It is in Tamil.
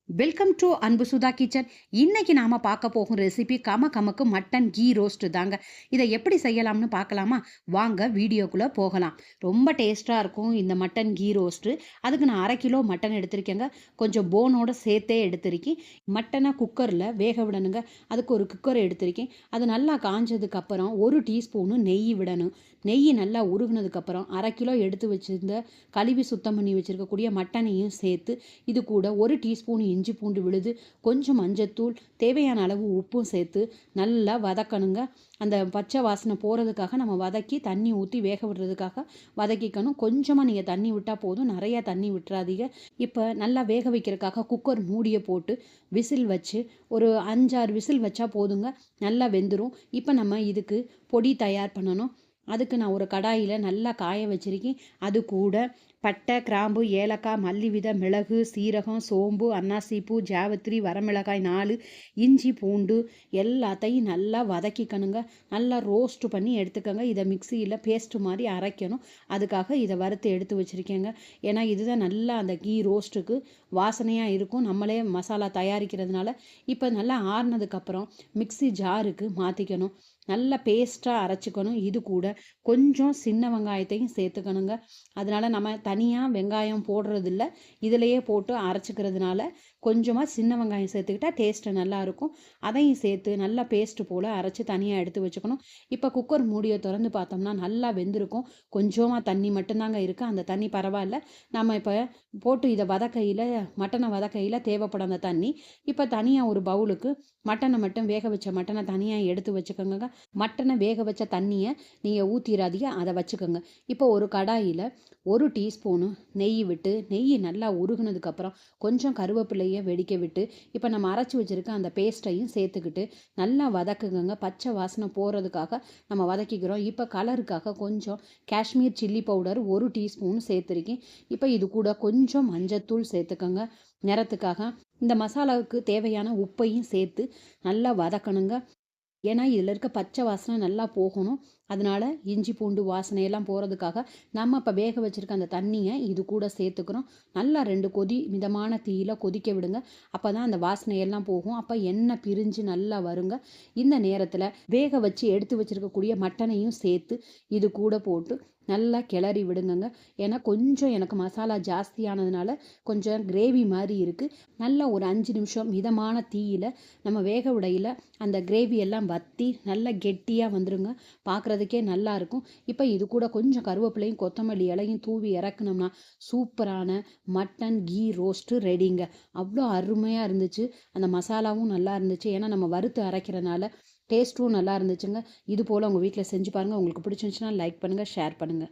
வெல்கம் டு அன்பு சுதா கிச்சன். இன்னைக்கு நாம பார்க்க போகும் ரெசிபி கமக்கு மட்டன் கீ ரோஸ்ட் தாங்க. இதை எப்படி செய்யலாம்னு பார்க்கலாமா? வாங்க வீடியோக்குள்ள போகலாம். ரொம்ப டேஸ்டா இருக்கும் இந்த மட்டன் கீ ரோஸ்ட். அதுக்கு நான் 1/2 கிலோ மட்டன் எடுத்திருக்கேங்க. கொஞ்சம் போனோட சேர்த்தே எடுத்திருக்கேன். மட்டனை குக்கரில் வேக விடணுங்க. அதுக்கு ஒரு குக்கர் எடுத்திருக்கேன். அது நல்லா காஞ்சதுக்கு அப்புறம் 1 டீஸ்பூனு நெய் விடணும். நெய் நல்லா உருகுனதுக்கு அப்புறம் 1/2 கிலோ எடுத்து வச்சிருந்த கழுவி சுத்தம் பண்ணி வச்சிருக்கக்கூடிய மட்டனையும் சேர்த்து இது கூட 1 டீஸ்பூன் இஞ்சி பூண்டு விழுது, கொஞ்சம் மஞ்சத்தூள், தேவையான அளவு உப்பும் சேர்த்து நல்லா வதக்கணுங்க. அந்த பச்சை வாசனை போகிறதுக்காக நம்ம வதக்கி தண்ணி ஊற்றி வேக விடுறதுக்காக வதக்கிக்கணும். கொஞ்சமாக நீங்கள் தண்ணி விட்டால் போதும், நிறையா தண்ணி விட்டுறாதீங்க. இப்போ நல்லா வேக வைக்கிறதுக்காக குக்கர் மூடியை போட்டு விசில் வச்சு ஒரு 5-6 விசில் வச்சா போதுங்க. நல்லா வெந்துடும். இப்போ நம்ம இதுக்கு பொடி தயார் பண்ணணும். அதுக்கு நான் ஒரு கடாயில் நல்லா காய வச்சிருக்கேன். அது கூட பட்டை, கிராம்பு, ஏலக்காய், மல்லி விதை, மிளகு, சீரகம், சோம்பு, அன்னாசிப்பூ, ஜாவத்திரி, வரமிளகாய் 4, இஞ்சி பூண்டு எல்லாத்தையும் நல்லா வதக்கிக்கணுங்க. நல்லா ரோஸ்ட் பண்ணி எடுத்துக்கோங்க. இதை மிக்சியில் பேஸ்ட் மாதிரி அரைக்கணும். அதுக்காக இதை வறுத்து எடுத்து வச்சுருக்கேங்க. ஏன்னா இதுதான் நல்லா அந்த கீ ரோஸ்ட்டுக்கு வாசனையாக இருக்கும், நம்மளே மசாலா தயாரிக்கிறதுனால. இப்போ நல்லா ஆறுனதுக்கப்புறம் மிக்சி ஜாருக்கு மாற்றிக்கணும். நல்லா பேஸ்ட்டாக அரைச்சிக்கணும். இது கூட கொஞ்சம் சின்ன வெங்காயத்தையும் சேர்த்துக்கணுங்க. அதனால் நம்ம தனியாக வெங்காயம் போடுறதில்ல, இதிலையே போட்டு அரைச்சிக்கிறதுனால கொஞ்சமாக சின்ன வெங்காயம் சேர்த்துக்கிட்டா டேஸ்ட்டு நல்லாயிருக்கும். அதையும் சேர்த்து நல்லா பேஸ்ட்டு போல் அரைச்சி தனியாக எடுத்து வச்சுக்கணும். இப்போ குக்கர் மூடியை திறந்து பார்த்தோம்னா நல்லா வெந்திருக்கும். கொஞ்சமாக தண்ணி மட்டும்தாங்க இருக்குது. அந்த தண்ணி பரவாயில்ல. நம்ம இப்போ போட்டு இதை மட்டனை வதக்கையில் தேவைப்படும் அந்த தண்ணி. இப்போ தனியாக ஒரு பவுலுக்கு மட்டனை மட்டும் வேக வச்ச மட்டனை தனியாக எடுத்து வச்சுக்கோங்க. மட்டனை வேக வச்ச தண்ணியை நீங்கள் ஊற்றிடாதீங்க, அதை வச்சுக்கோங்க. இப்போ ஒரு கடாயில் 1 டீஸ்பூனு நெய் விட்டு, நெய் நல்லா உருகுனதுக்கப்புறம் கொஞ்சம் கருவேப்பிலையை வெடிக்க விட்டு இப்போ நம்ம அரைச்சி வச்சுருக்க அந்த பேஸ்ட்டையும் சேர்த்துக்கிட்டு நல்லா வதக்குங்க. பச்சை வாசனை போகிறதுக்காக நம்ம வதக்கிக்கிறோம். இப்போ கலருக்காக கொஞ்சம் காஷ்மீர் சில்லி பவுடர் 1 டீஸ்பூன் சேர்த்துருக்கேன். இப்போ இது கூட கொஞ்சம் மஞ்சத்தூள் சேர்த்துக்கோங்க நிறத்துக்காக. இந்த மசாலாவுக்கு தேவையான உப்பையும் சேர்த்து நல்லா வதக்கணுங்க. ஏன்னா இதில் இருக்க பச்சை வாசனை நல்லா போகணும். அதனால் இஞ்சி பூண்டு வாசனையெல்லாம் போகிறதுக்காக நம்ம இப்போ வேக வச்சுருக்க அந்த தண்ணியை இது கூட சேர்த்துக்கிறோம். நல்லா 2 கொதி மிதமான தீயில கொதிக்க விடுங்க. அப்போ தான் அந்த வாசனையெல்லாம் போகும். அப்போ எண்ணெய் பிரிஞ்சு நல்லா வருங்க. இந்த நேரத்தில் வேக வச்சு எடுத்து வச்சுருக்கக்கூடிய மட்டனையும் சேர்த்து இது கூட போட்டு நல்லா கிளறி விடுங்கங்க. ஏன்னா கொஞ்சம் எனக்கு மசாலா ஜாஸ்தியானதுனால கொஞ்சம் கிரேவி மாதிரி இருக்குது. நல்லா ஒரு 5 நிமிஷம் மிதமான தீயில் நம்ம வேக விடையில் அந்த கிரேவி எல்லாம் வற்றி நல்லா கெட்டியாக வந்துருங்க. பார்க்குறதுக்கே நல்லாயிருக்கும். இப்போ இது கூட கொஞ்சம் கருவேப்பிலையும் கொத்தமல்லி இலையும் தூவி இறக்குனோம்னா சூப்பரான மட்டன் கீ ரோஸ்ட்டு ரெடிங்க. அவ்வளோ அருமையாக இருந்துச்சு. அந்த மசாலாவும் நல்லா இருந்துச்சு. ஏன்னா நம்ம வறுத்து அரைக்கிறனால டேஸ்ட்டும் நல்லா இருந்துச்சுங்க. இது போல் உங்கள் வீட்டில் செஞ்சு பாருங்கள். உங்களுக்கு பிடிச்சிருந்துச்சுன்னா லைக் பண்ணுங்கள், ஷேர் பண்ணுங்கள்.